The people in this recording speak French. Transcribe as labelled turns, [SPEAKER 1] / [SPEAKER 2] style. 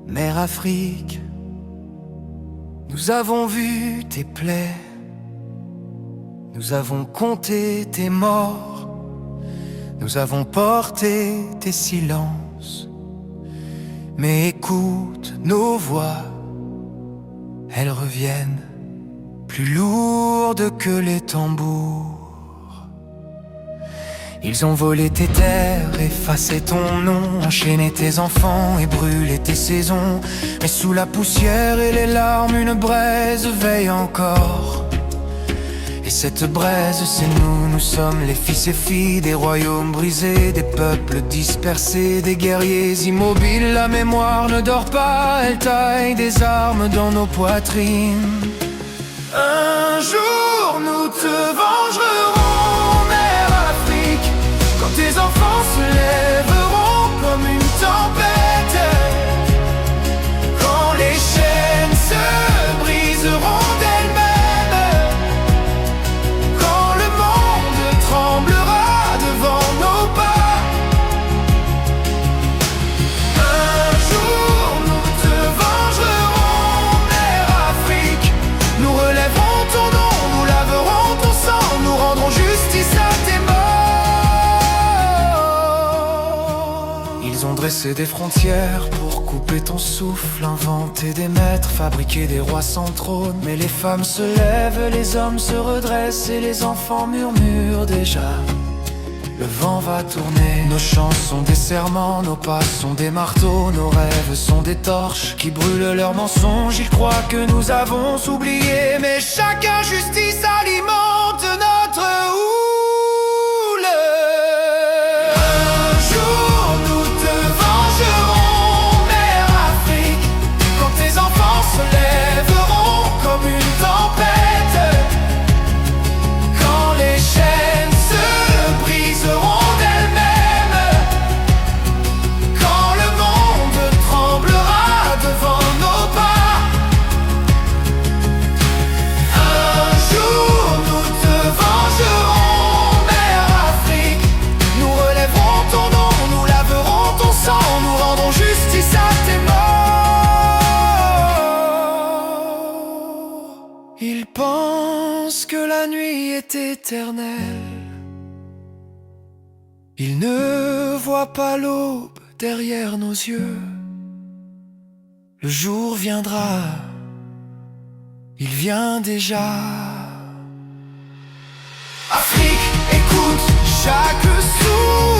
[SPEAKER 1] Mère Afrique, nous avons vu tes plaies, nous avons compté tes morts, nous avons porté tes silences. Mais écoute nos voix, elles reviennent plus lourdes que les tambours. Ils ont volé tes terres, effacé ton nom, enchaîné tes enfants et brûlé tes saisons. Mais sous la poussière et les larmes, une braise veille encore. Et cette braise, c'est nous, nous sommes les fils et filles des royaumes brisés, des peuples dispersés, des guerriers immobiles. La mémoire ne dort pas, elle taille des armes dans nos poitrines. Un jour, nous te vengerons, mère Afrique, quand tes enfants se lèveront comme une tempête, quand les chaînes se briseront d'elles-mêmes, quand le monde tremblera devant nos pas. Un jour, nous te vengerons, mère Afrique, nous relèverons ton nom, nous laverons ton sang, nous rendrons justice à tes morts. Ils ont dressé des frontières pour couper ton souffle, inventé des maîtres, fabriqué des rois sans trône. Mais les femmes se lèvent, les hommes se redressent et les enfants murmurent déjà. Le vent va tourner, nos chants sont des serments, nos pas sont des marteaux, nos rêves sont des torches qui brûlent leurs mensonges. Ils croient que nous avons oublié, mais chaque injustice alimente notre houle. Un jour nous te vengerons, mère Afrique, quand tes enfants se lèveront comme une tempête, quand les chaînes se briseront d'elles-mêmes, quand le monde tremblera devant nos pas. Un jour nous te vengerons, mère Afrique, nous relèverons ton nom, nous laverons ton sang, nous rendrons justice à tes morts. Ils pensent que la nuit est éternelle, ils ne voient pas l'aube derrière nos yeux. Le jour viendra, il vient déjà. Afrique, écoute chaque souffle.